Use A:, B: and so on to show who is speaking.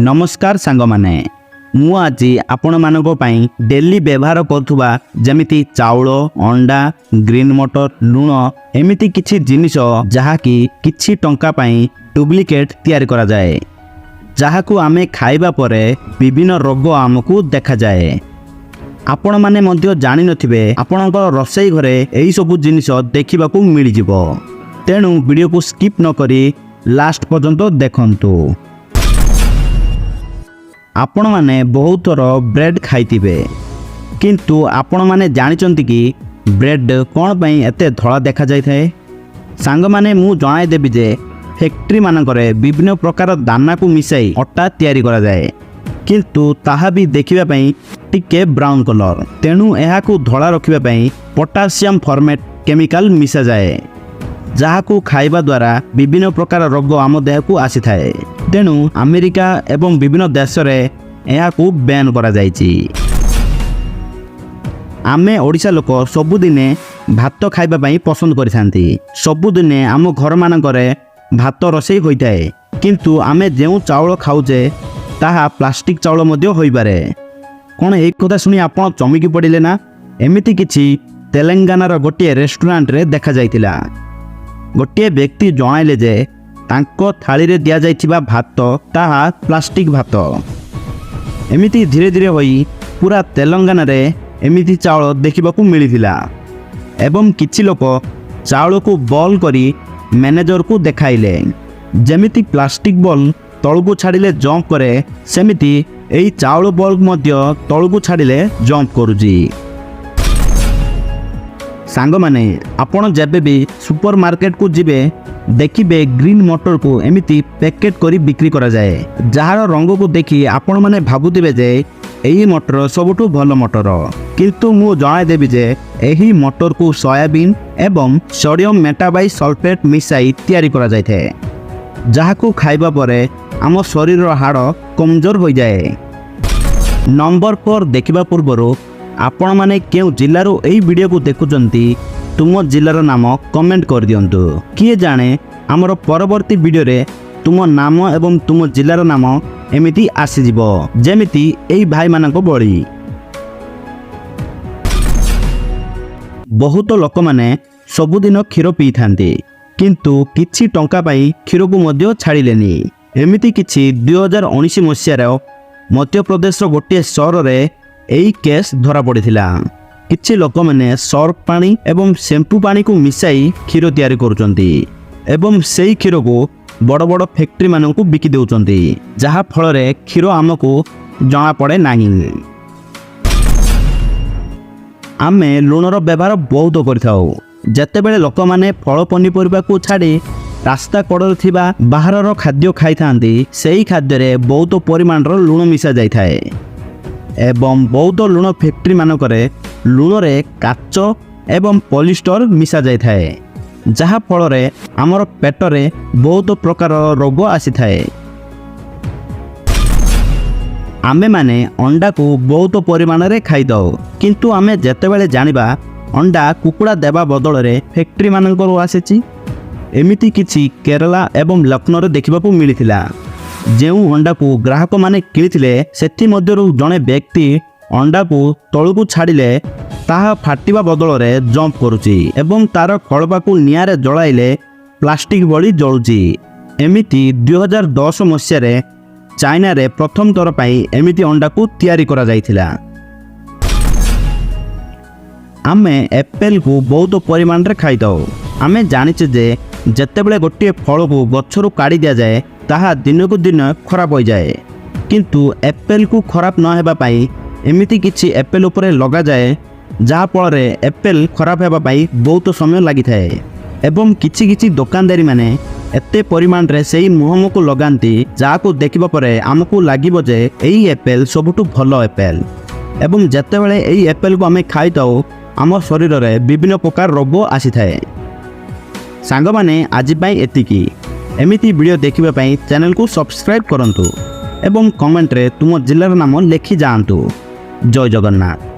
A: नमस्कार सांग माने मु आज आपण मानक पई डेली व्यवहार करुवा जमिति चाउल अंडा ग्रीन मटर लुण एमिति किछि जिनिस जहाँकि किछि टंका पई डुप्लिकेट तैयारी करा जाए जहाकू आमे खाइबा परे विभिन्न रोग आमको देखा जाए। आपण माने मध्य जानि नथिबे आपणकर रसोई घरे एही सब जिनिस देखिबाकू मिली जिवो। तेणु वीडियो को स्किप न करी लास्ट पर्यंत देखंतु। आपण माने बहुत थर ब्रेड खाइथिबे किंतु आपण माने जानिचंती कि ब्रेड कोन पई एते धळा देखा जाय थाए। सांग माने मु जणाई देबी जे फैक्ट्री मानकरे विभिन्न प्रकार दाना को मिसाई अटा तैयारी करा जाए किंतु ताहा भी देखिबा पई टिके ब्राउन कलर। तेणु एहाकू धळा रखिबा पई पोटासियम फॉर्मेट केमिकल मिसा जाए जहाकू खाइबा द्वारा विभिन्न प्रकार रोग आम देह को आसी थाए। तेणु अमेरिका एवं विभिन्न देश रे एहाकू बैन करा जायछि। आमे ओडिशा लोक सबुदिने भात खाइबा पई पसंद करिथांती। सबुदिने आम घर मानकरे भात रोषेई होइताए किंतु आमे जेउ चाउल खाउचे ताहा प्लास्टिक चाउल मध्य होई पारे। कोन एक कथा सुनी आपण चमकी पड़िले ना? एमिति किछि तेलंगानार गोटे रेस्टोरेंट रे देखा जाइतिला। गोटे व्यक्ति जणाइले जे तांको थाली रे दिया जाइथिबा भात ताहा प्लास्टिक भात। एमिति धीरे धीरे होई पूरा तेलंगाना रे एमिति चाउल देखिबाकू मिलिथिला एवं किछि लोक चाउल को बॉल करी मैनेजर को देखाइले जेमिति प्लास्टिक बॉल तळकू छाड़िले जंप करे सेमिति एई चाउल बॉल मध्य तळकू छाड़िले जंप करूजी। सांग माने आपण जेबे भी सुपर मार्केट को जिबे देखिबे ग्रीन मटर को एमिति पैकेट करी बिक्री करा जाए जहार रंग को देखि आपण माने भाबुतिबे जे एही मटर सबुठु भल मटर किंतु मु जणाई देबी जे एही मटर को सोयाबीन एवं सोडियम मेटाबाई सल्फेट मिसाई तैयारी करा जाय थे जहाकू खाइबा परे आम शरीर हाड़ कमजोर हो जाए। नंबर 4 देखिबा पूर्वरु आपण माने केउ जिल्लारो एही वीडियो को देखुचंती तुम जिल्लार नाम कमेंट कर दियंतु। किए जाने आमर परवर्ती वीडियो रे तुम नाम एवं तुम जिल्लार नाम एमिति आसी जिवो जेमिति एही भाई मानक बळी। बहुत लोक माने सबुदिन क्षीर पी थांती किंतु किछि टंका पाई क्षीर को मध्य छाड़िलेनी। एमिति किछि 2019 मसीहार मध्य प्रदेश गोटे सहर रे एही केस धरा पड़िथिला। किछि लोक माने सर्फ पानी एवं शैम्पू पानी को मिसाई क्षीर तैयारी करुचंती एवं सेही क्षीर को बड़ बड़ फैक्ट्री मानन को बिकी देउचंती जहा फल रे क्षीर आमको जणा पड़े नाही। आमे लुणर व्यवहार बहुत करिथाउ जेतेबेले लोक माने फल पनीपरिबा को छाड़ी रास्ता कड़र थिबा बाहरर खाद्य खाई थांती सेही खाद्य रे बहुत परिमाण रो लुण मिसा जाय थाए एवं बहुत लुण फैक्ट्री मानकरे लुण रे काच एवं पॉलिस्टर मिसा जाय थाए जहा फल रे हमर पेट रे बहुत प्रकार रोग आसी थाए। आमे माने अंडा को बहुत परिमाण रे खाई दो किंतु आमे जेतेबेले जानिबा अंडा कुकुड़ा देवा बदल रे फैक्ट्री मानकर आसीची। एमिति किछि केरला एवं लखनऊ रे देखिबाकू मिलिथिला जेउ अंडा को ग्राहक माने किनिथिले सेथि मध्यरु जणे व्यक्ति अंडा को तळकू छाड़िले ताहा फाटिबा बदल रे जंप करूची एवं तार खळबा को निया रे जळाइले प्लास्टिक बळी जळुची। एमिति 2010 मसीहा रे चाइना रे प्रथम थर पई एमिति अंडा को तैयारी करा जायथिला। आमे एप्पल को बहुत परिमाण रे खाई दो। आमे जानिचे जे जेतेबेले गोटे फल को गछरु काढ़ी दिया जाए ताहा दिन को दिन खराब हो जाए किंतु एप्पल को खराब न हेबा पाई एमिति किछि एप्पल उपरे लगा जाए जहा फल रे एप्पल खराब हेबा पाई बहुत समय लागि थाए एवं किछि किछि दुकानदारी माने एते परिमाण रे सेही मुहम को लगांती जहा को देखिबा परे हमकु लागिबो जे एही एप्पल सबुठु भलो एप्पल एवं जेतेबेले एही एप्पल को आमे खाई दउ आम शरीर रे विभिन्न प्रकार रोग आसी थाए। सांग माने आज पाई एतिकी एमिति वीडियो देखिबा पाई चैनल को सब्सक्राइब करंतु एवं कमेंट रे तुम जिल्लार नाम लेखि जांतु। जय जगन्नाथ।